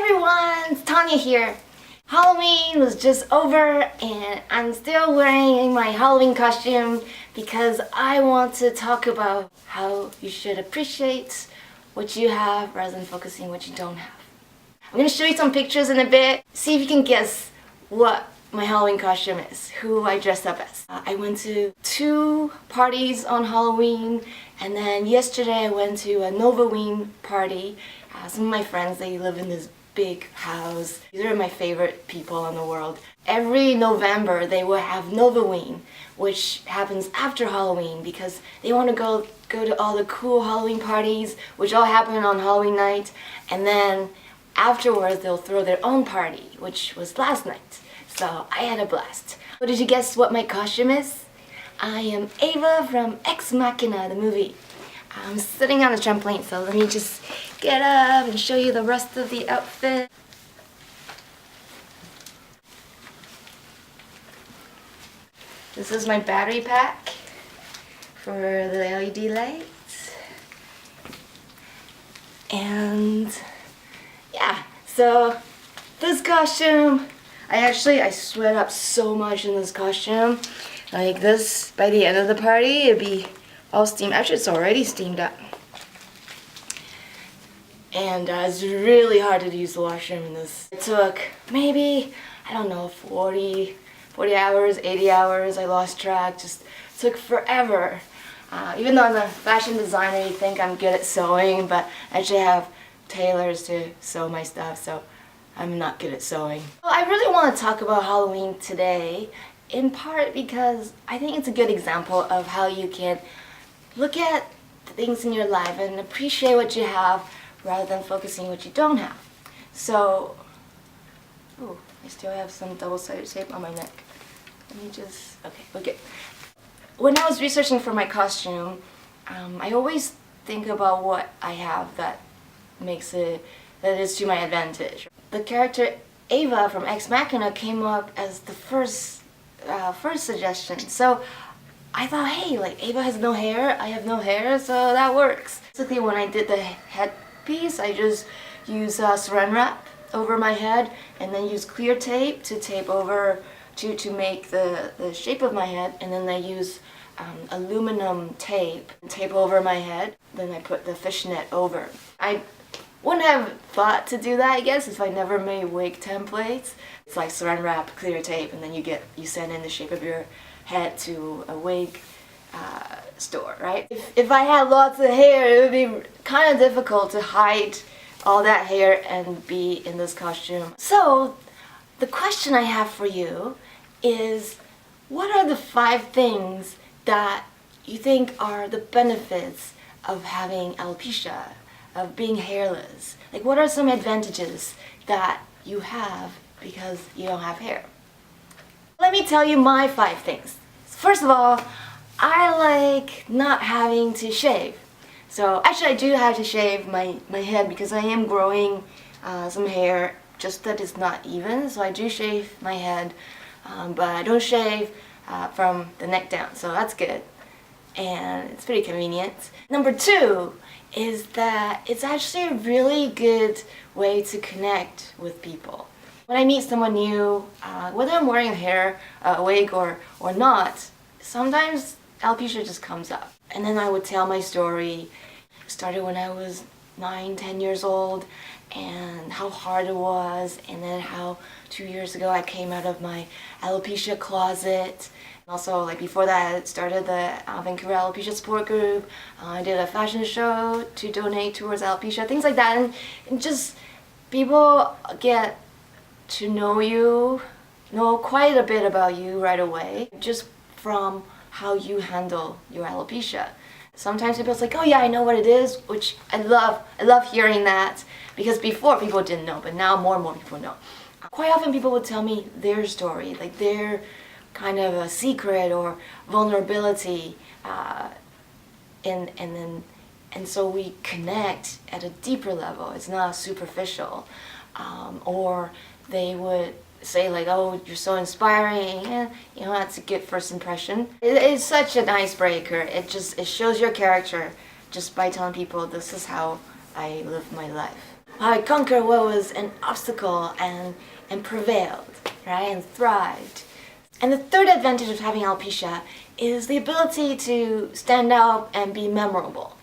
everyone, it's Tanya here. Halloween was just over and I'm still wearing my Halloween costume because I want to talk about how you should appreciate what you have rather than focusing what you don't have. I'm going to show you some pictures in a bit, see if you can guess what my Halloween costume is, who I dressed up as. I went to 2 parties on Halloween, and then yesterday I went to a Noveween party. Some of my friends, they live in this big house. These are my favorite people in the world. Every November they will have Noveween, which happens after Halloween because they want to go to all the cool Halloween parties, which all happen on Halloween night, and then afterwards they'll throw their own party, which was last night. So I had a blast. So did you guess what my costume is? I am Ava from Ex Machina, the movie. I'm sitting on a trampoline, so let me just get up and show you the rest of the outfit. This is my battery pack for the LED lights. And yeah, so this costume, I sweat up so much in this costume. Like this, by the end of the party, it'd be all steamed. Actually, it's already steamed up. And it's really hard to use the washroom in this. It took maybe, I don't know, 40 hours, 80 hours. I lost track. Just took forever. Even though I'm a fashion designer, you think I'm good at sewing, but I actually have tailors to sew my stuff, so I'm not good at sewing. Well, I really want to talk about Halloween today, in part because I think it's a good example of how you can look at the things in your life and appreciate what you have rather than focusing what you don't have. So, ooh, I still have some double-sided tape on my neck. Let me just, okay, we're good. When I was researching for my costume, I always think about what I have that is to my advantage. The character Ava from Ex Machina came up as the first suggestion. So I thought, hey, like Ava has no hair, I have no hair, so that works. Basically, when I did the headpiece, I just use saran wrap over my head and then use clear tape to tape over to make the shape of my head, and then I use aluminum tape over my head. Then I put the fishnet over. I wouldn't have thought to do that, I guess, if I never made wig templates. It's like saran wrap, clear tape, and then you send in the shape of your head to a wig store, right? If I had lots of hair, it would be kind of difficult to hide all that hair and be in this costume. So the question I have for you is, what are the 5 things that you think are the benefits of having alopecia, of being hairless? Like, what are some advantages that you have because you don't have hair? Let me tell you my 5 things. First of all, I like not having to shave. So actually I do have to shave my head because I am growing some hair, just that it's not even. So I do shave my head, but I don't shave from the neck down. So that's good. And it's pretty convenient. Number 2 is that it's actually a really good way to connect with people. When I meet someone new, whether I'm wearing a wig or not, sometimes alopecia just comes up. And then I would tell my story. It started when I was 9, 10 years old, and how hard it was, and then how 2 years ago I came out of my alopecia closet. Also, like before that, I started the Vancouver Alopecia Support Group. I did a fashion show to donate towards alopecia, things like that. And just people get to know quite a bit about you right away, just from how you handle your alopecia. Sometimes people say, oh yeah, I know what it is, which I love hearing that, because before people didn't know, but now more and more people know. Quite often people would tell me their story, like their kind of a secret or vulnerability, and so we connect at a deeper level. It's not superficial. Or they would say like, oh, you're so inspiring, and that's a good first impression. It's such an icebreaker. It shows your character just by telling people this is how I live my life. how I conquered what was an obstacle and prevailed, right, and thrived. And the third advantage of having alopecia is the ability to stand out and be memorable.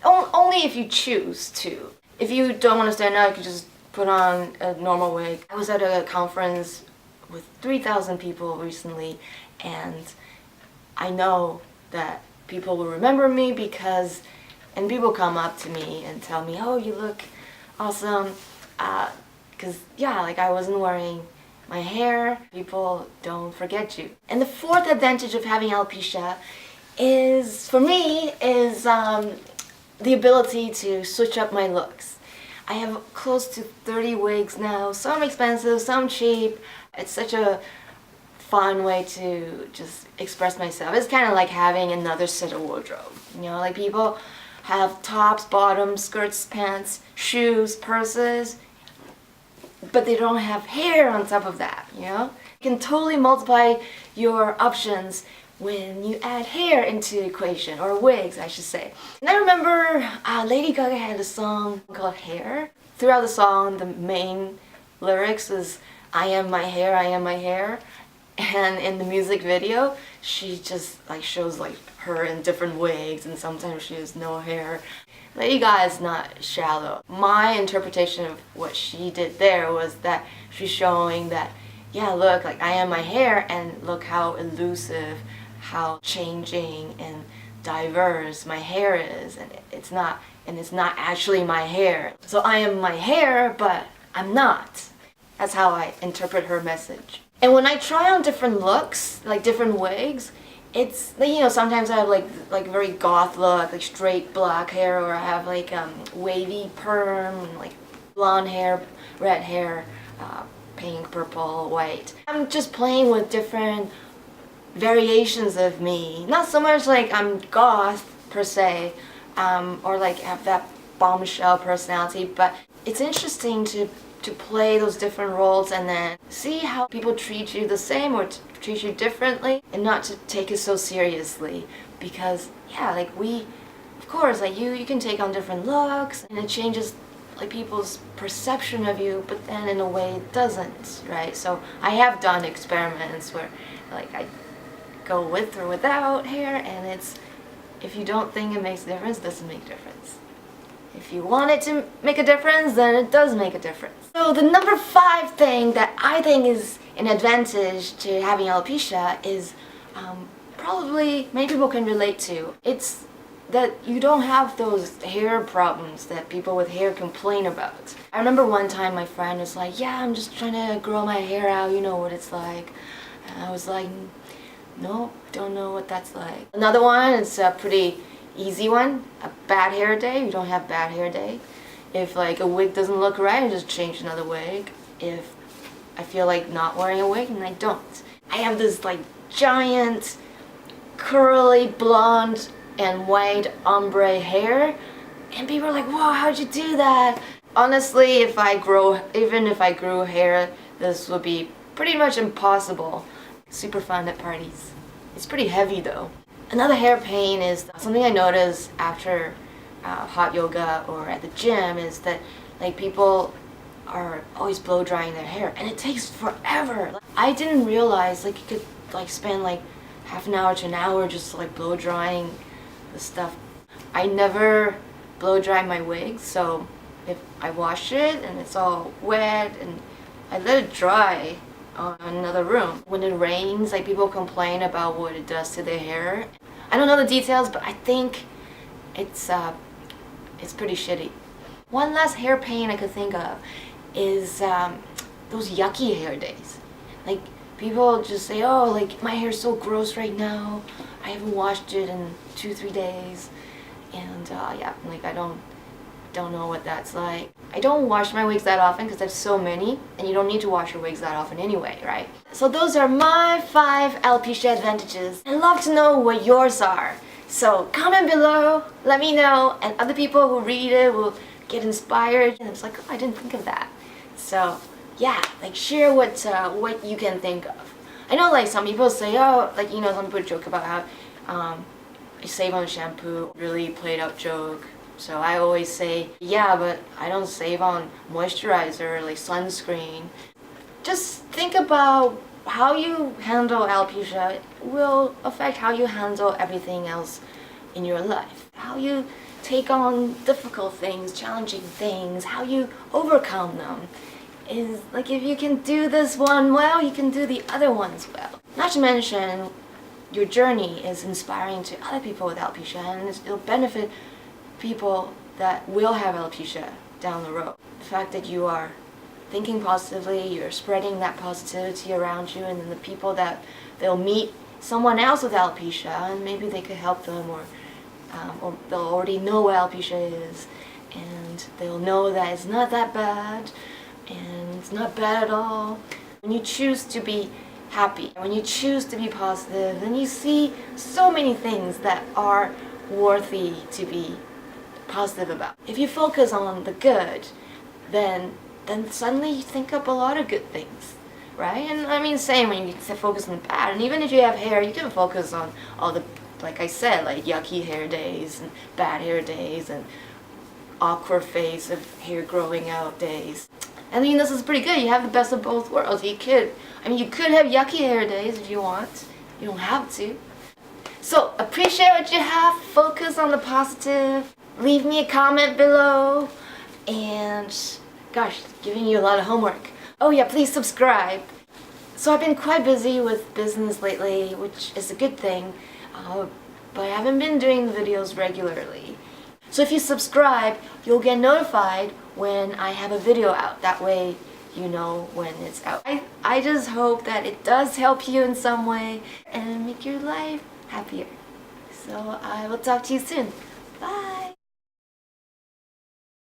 Only if you choose to. If you don't want to stand out, you can just put on a normal wig. I was at a conference with 3,000 people recently, and I know that people will remember me and people come up to me and tell me, oh, you look awesome. Because, yeah, like I wasn't wearing my hair, people don't forget you. And the fourth advantage of having alopecia for me, is the ability to switch up my looks. I have close to 30 wigs now, some expensive, some cheap. It's such a fun way to just express myself. It's kind of like having another set of wardrobe. You know, like people have tops, bottoms, skirts, pants, shoes, purses, but they don't have hair on top of that, you know? You can totally multiply your options when you add hair into the equation, or wigs, I should say. And I remember Lady Gaga had a song called Hair. Throughout the song, the main lyrics is, I am my hair, I am my hair. And in the music video, she just like shows like her in different wigs, and sometimes she has no hair. Lady Gaga is not shallow. My interpretation of what she did there was that she's showing that, yeah, look, like I am my hair, and look how elusive, how changing and diverse my hair is, and it's not actually my hair. So I am my hair, but I'm not. That's how I interpret her message. And when I try on different looks, like different wigs, it's, you know, sometimes I have like very goth look, like straight black hair, or I have like wavy perm, and like blonde hair, red hair, pink, purple, white. I'm just playing with different variations of me. Not so much like I'm goth per se, or like have that bombshell personality, but it's interesting to play those different roles and then see how people treat you the same or treat you differently, and not to take it so seriously, because yeah, like of course, like you can take on different looks and it changes like people's perception of you, but then in a way it doesn't, right? So I have done experiments where like I go with or without hair, and it's, if you don't think it makes a difference, it doesn't make a difference. If you want it to make a difference, then it does make a difference. So the number 5 thing that I think is an advantage to having alopecia is probably many people can relate to. It's that you don't have those hair problems that people with hair complain about. I remember one time my friend was like, yeah, I'm just trying to grow my hair out, you know what it's like. And I was like, no, don't know what that's like. Another one, it's a pretty easy one, a bad hair day. You don't have bad hair day. If like a wig doesn't look right, I just change another wig. If I feel like not wearing a wig, and I don't. I have this like giant curly blonde and white ombre hair, and people are like, whoa, how'd you do that? Honestly, even if I grew hair, this would be pretty much impossible. Super fun at parties. It's pretty heavy though. Another hair pain is something I notice after hot yoga or at the gym, is that like people are always blow drying their hair, and it takes forever. I didn't realize like you could like spend like half an hour to an hour just like blow drying the stuff. I never blow dry my wigs, so if I wash it and it's all wet, and I let it dry on another room. When it rains, like people complain about what it does to their hair. I don't know the details, but I think it's pretty shitty. One last hair pain I could think of is those yucky hair days. Like people just say, oh, like my hair's so gross right now, I haven't washed it in 2-3 days, and yeah, like I don't know what that's like. I don't wash my wigs that often because I have so many, and you don't need to wash your wigs that often anyway, right? So those are my 5 alopecia advantages. I'd love to know what yours are. So comment below, let me know, and other people who read it will get inspired, and it's like, oh, I didn't think of that. So yeah, like share what you can think of. I know like some people say, oh, like, you know, some people joke about how I save on shampoo, really played out joke. So I always say, yeah, but I don't save on moisturizer, like sunscreen. Just think about how you handle alopecia. It will affect how you handle everything else in your life. How you take on difficult things, challenging things, how you overcome them. Is like, if you can do this one well, you can do the other ones well. Not to mention, your journey is inspiring to other people with alopecia, and it'll benefit people that will have alopecia down the road. The fact that you are thinking positively, you're spreading that positivity around you, and then the people that they'll meet someone else with alopecia, and maybe they could help them, or they'll already know what alopecia is, and they'll know that it's not that bad, and it's not bad at all. When you choose to be happy, when you choose to be positive, then you see so many things that are worthy to be positive about. If you focus on the good, then suddenly you think up a lot of good things, right? And I mean, same when you focus on the bad. And even if you have hair, you can focus on all the, like I said, like yucky hair days and bad hair days and awkward phase of hair growing out days. I mean, this is pretty good. You have the best of both worlds. You could have yucky hair days if you want. You don't have to. So appreciate what you have. Focus on the positive. Leave me a comment below. And gosh, giving you a lot of homework. Oh yeah, please subscribe. So I've been quite busy with business lately, which is a good thing. But I haven't been doing the videos regularly. So if you subscribe, you'll get notified when I have a video out. That way you know when it's out. I just hope that it does help you in some way and make your life happier. So I will talk to you soon. Bye!